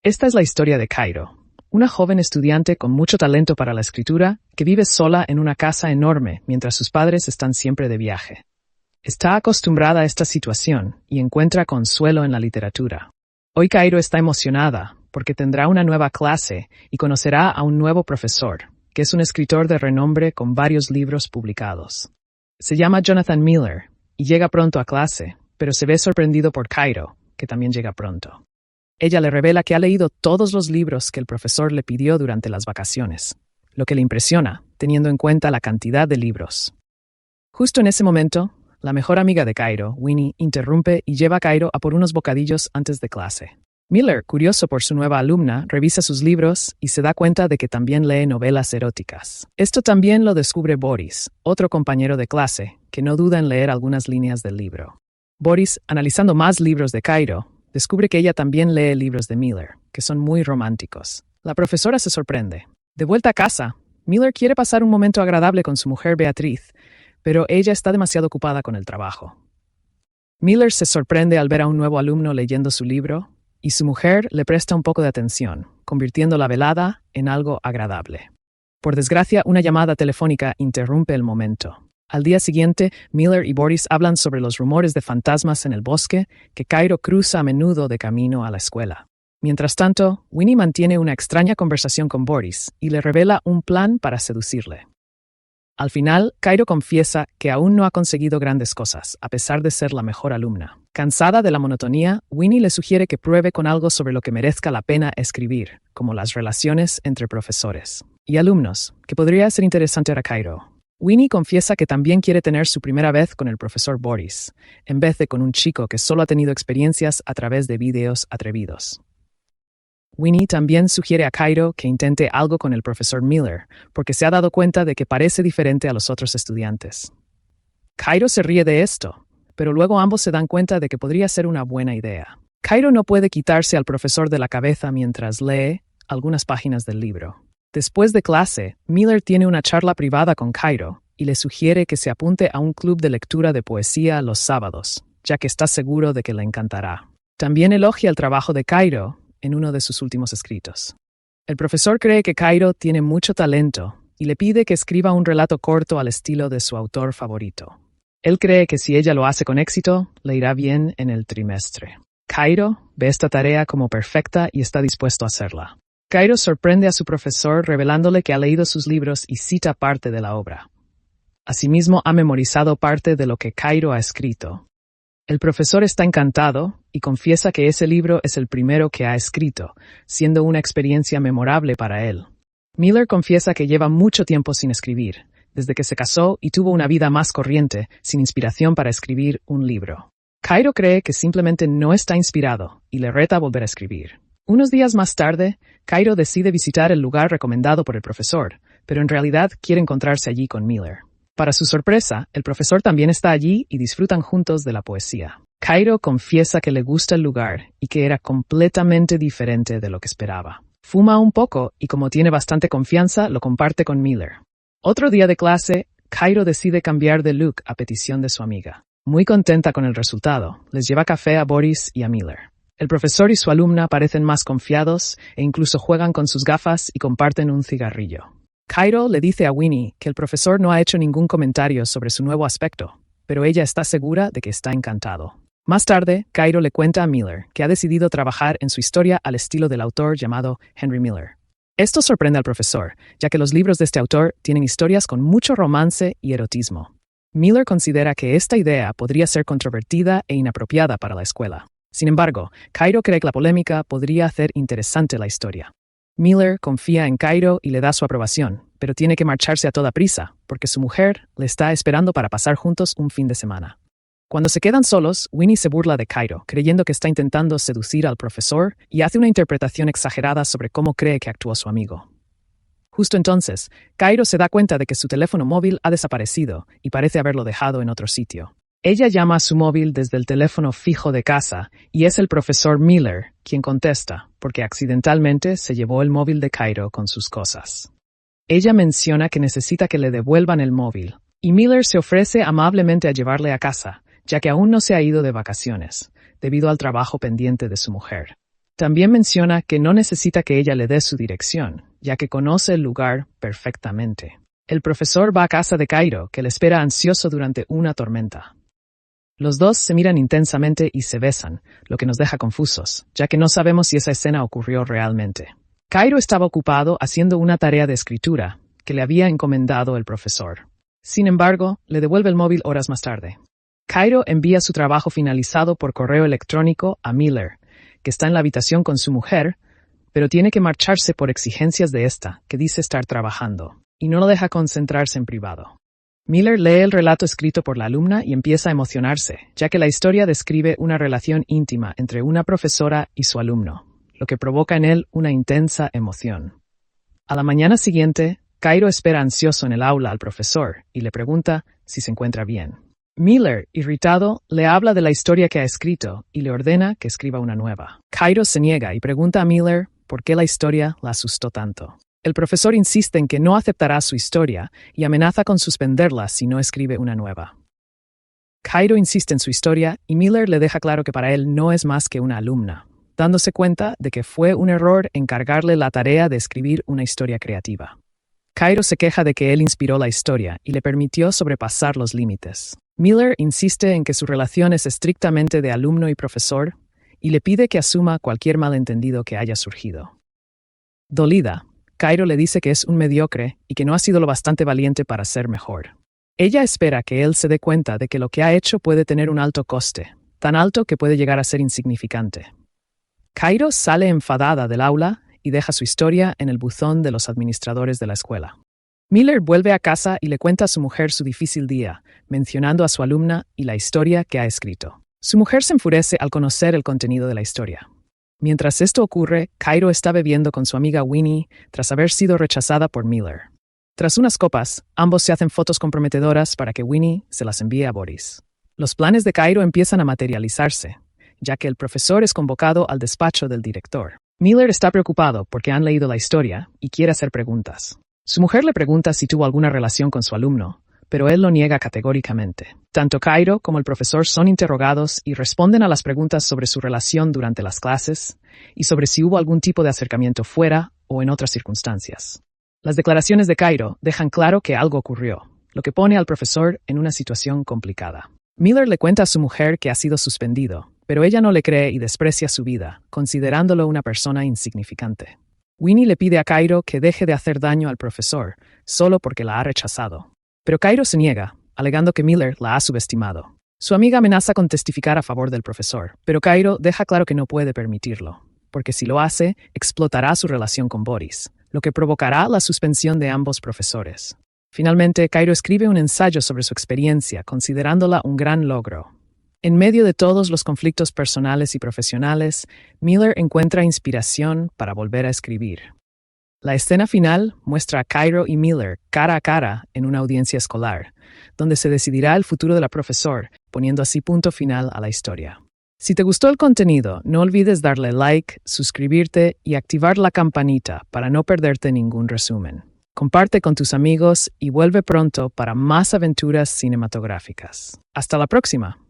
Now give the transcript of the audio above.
Esta es la historia de Cairo, una joven estudiante con mucho talento para la escritura que vive sola en una casa enorme mientras sus padres están siempre de viaje. Está acostumbrada a esta situación y encuentra consuelo en la literatura. Hoy Cairo está emocionada porque tendrá una nueva clase y conocerá a un nuevo profesor, que es un escritor de renombre con varios libros publicados. Se llama Jonathan Miller y llega pronto a clase, pero se ve sorprendido por Cairo, que también llega pronto. Ella le revela que ha leído todos los libros que el profesor le pidió durante las vacaciones, lo que le impresiona, teniendo en cuenta la cantidad de libros. Justo en ese momento, la mejor amiga de Cairo, Winnie, interrumpe y lleva a Cairo a por unos bocadillos antes de clase. Miller, curioso por su nueva alumna, revisa sus libros y se da cuenta de que también lee novelas eróticas. Esto también lo descubre Boris, otro compañero de clase, que no duda en leer algunas líneas del libro. Boris, analizando más libros de Cairo, descubre que ella también lee libros de Miller, que son muy románticos. La profesora se sorprende. De vuelta a casa, Miller quiere pasar un momento agradable con su mujer Beatriz, pero ella está demasiado ocupada con el trabajo. Miller se sorprende al ver a un nuevo alumno leyendo su libro, y su mujer le presta un poco de atención, convirtiendo la velada en algo agradable. Por desgracia, una llamada telefónica interrumpe el momento. Al día siguiente, Miller y Boris hablan sobre los rumores de fantasmas en el bosque que Cairo cruza a menudo de camino a la escuela. Mientras tanto, Winnie mantiene una extraña conversación con Boris y le revela un plan para seducirle. Al final, Cairo confiesa que aún no ha conseguido grandes cosas, a pesar de ser la mejor alumna. Cansada de la monotonía, Winnie le sugiere que pruebe con algo sobre lo que merezca la pena escribir, como las relaciones entre profesores y alumnos, que podría ser interesante para Cairo. Winnie confiesa que también quiere tener su primera vez con el profesor Boris, en vez de con un chico que solo ha tenido experiencias a través de videos atrevidos. Winnie también sugiere a Cairo que intente algo con el profesor Miller, porque se ha dado cuenta de que parece diferente a los otros estudiantes. Cairo se ríe de esto, pero luego ambos se dan cuenta de que podría ser una buena idea. Cairo no puede quitarse al profesor de la cabeza mientras lee algunas páginas del libro. Después de clase, Miller tiene una charla privada con Cairo y le sugiere que se apunte a un club de lectura de poesía los sábados, ya que está seguro de que le encantará. También elogia el trabajo de Cairo en uno de sus últimos escritos. El profesor cree que Cairo tiene mucho talento y le pide que escriba un relato corto al estilo de su autor favorito. Él cree que si ella lo hace con éxito, le irá bien en el trimestre. Cairo ve esta tarea como perfecta y está dispuesto a hacerla. Cairo sorprende a su profesor revelándole que ha leído sus libros y cita parte de la obra. Asimismo, ha memorizado parte de lo que Cairo ha escrito. El profesor está encantado y confiesa que ese libro es el primero que ha escrito, siendo una experiencia memorable para él. Miller confiesa que lleva mucho tiempo sin escribir, desde que se casó y tuvo una vida más corriente, sin inspiración para escribir un libro. Cairo cree que simplemente no está inspirado y le reta a volver a escribir. Unos días más tarde, Cairo decide visitar el lugar recomendado por el profesor, pero en realidad quiere encontrarse allí con Miller. Para su sorpresa, el profesor también está allí y disfrutan juntos de la poesía. Cairo confiesa que le gusta el lugar y que era completamente diferente de lo que esperaba. Fuma un poco y como tiene bastante confianza, lo comparte con Miller. Otro día de clase, Cairo decide cambiar de look a petición de su amiga. Muy contenta con el resultado, les lleva café a Boris y a Miller. El profesor y su alumna parecen más confiados e incluso juegan con sus gafas y comparten un cigarrillo. Cairo le dice a Winnie que el profesor no ha hecho ningún comentario sobre su nuevo aspecto, pero ella está segura de que está encantado. Más tarde, Cairo le cuenta a Miller que ha decidido trabajar en su historia al estilo del autor llamado Henry Miller. Esto sorprende al profesor, ya que los libros de este autor tienen historias con mucho romance y erotismo. Miller considera que esta idea podría ser controvertida e inapropiada para la escuela. Sin embargo, Cairo cree que la polémica podría hacer interesante la historia. Miller confía en Cairo y le da su aprobación, pero tiene que marcharse a toda prisa, porque su mujer le está esperando para pasar juntos un fin de semana. Cuando se quedan solos, Winnie se burla de Cairo, creyendo que está intentando seducir al profesor y hace una interpretación exagerada sobre cómo cree que actuó su amigo. Justo entonces, Cairo se da cuenta de que su teléfono móvil ha desaparecido y parece haberlo dejado en otro sitio. Ella llama a su móvil desde el teléfono fijo de casa y es el profesor Miller quien contesta, porque accidentalmente se llevó el móvil de Cairo con sus cosas. Ella menciona que necesita que le devuelvan el móvil, y Miller se ofrece amablemente a llevarle a casa, ya que aún no se ha ido de vacaciones, debido al trabajo pendiente de su mujer. También menciona que no necesita que ella le dé su dirección, ya que conoce el lugar perfectamente. El profesor va a casa de Cairo, que le espera ansioso durante una tormenta. Los dos se miran intensamente y se besan, lo que nos deja confusos, ya que no sabemos si esa escena ocurrió realmente. Cairo estaba ocupado haciendo una tarea de escritura que le había encomendado el profesor. Sin embargo, le devuelve el móvil horas más tarde. Cairo envía su trabajo finalizado por correo electrónico a Miller, que está en la habitación con su mujer, pero tiene que marcharse por exigencias de esta, que dice estar trabajando, y no lo deja concentrarse en privado. Miller lee el relato escrito por la alumna y empieza a emocionarse, ya que la historia describe una relación íntima entre una profesora y su alumno, lo que provoca en él una intensa emoción. A la mañana siguiente, Cairo espera ansioso en el aula al profesor y le pregunta si se encuentra bien. Miller, irritado, le habla de la historia que ha escrito y le ordena que escriba una nueva. Cairo se niega y pregunta a Miller por qué la historia la asustó tanto. El profesor insiste en que no aceptará su historia y amenaza con suspenderla si no escribe una nueva. Cairo insiste en su historia y Miller le deja claro que para él no es más que una alumna, dándose cuenta de que fue un error encargarle la tarea de escribir una historia creativa. Cairo se queja de que él inspiró la historia y le permitió sobrepasar los límites. Miller insiste en que su relación es estrictamente de alumno y profesor y le pide que asuma cualquier malentendido que haya surgido. Dolida, Cairo le dice que es un mediocre y que no ha sido lo bastante valiente para ser mejor. Ella espera que él se dé cuenta de que lo que ha hecho puede tener un alto coste, tan alto que puede llegar a ser insignificante. Cairo sale enfadada del aula y deja su historia en el buzón de los administradores de la escuela. Miller vuelve a casa y le cuenta a su mujer su difícil día, mencionando a su alumna y la historia que ha escrito. Su mujer se enfurece al conocer el contenido de la historia. Mientras esto ocurre, Cairo está bebiendo con su amiga Winnie tras haber sido rechazada por Miller. Tras unas copas, ambos se hacen fotos comprometedoras para que Winnie se las envíe a Boris. Los planes de Cairo empiezan a materializarse, ya que el profesor es convocado al despacho del director. Miller está preocupado porque han leído la historia y quiere hacer preguntas. Su mujer le pregunta si tuvo alguna relación con su alumno, pero él lo niega categóricamente. Tanto Cairo como el profesor son interrogados y responden a las preguntas sobre su relación durante las clases y sobre si hubo algún tipo de acercamiento fuera o en otras circunstancias. Las declaraciones de Cairo dejan claro que algo ocurrió, lo que pone al profesor en una situación complicada. Miller le cuenta a su mujer que ha sido suspendido, pero ella no le cree y desprecia su vida, considerándolo una persona insignificante. Winnie le pide a Cairo que deje de hacer daño al profesor, solo porque la ha rechazado. Pero Cairo se niega, alegando que Miller la ha subestimado. Su amiga amenaza con testificar a favor del profesor, pero Cairo deja claro que no puede permitirlo, porque si lo hace, explotará su relación con Boris, lo que provocará la suspensión de ambos profesores. Finalmente, Cairo escribe un ensayo sobre su experiencia, considerándola un gran logro. En medio de todos los conflictos personales y profesionales, Miller encuentra inspiración para volver a escribir. La escena final muestra a Cairo y Miller cara a cara en una audiencia escolar, donde se decidirá el futuro de la profesor, poniendo así punto final a la historia. Si te gustó el contenido, no olvides darle like, suscribirte y activar la campanita para no perderte ningún resumen. Comparte con tus amigos y vuelve pronto para más aventuras cinematográficas. ¡Hasta la próxima!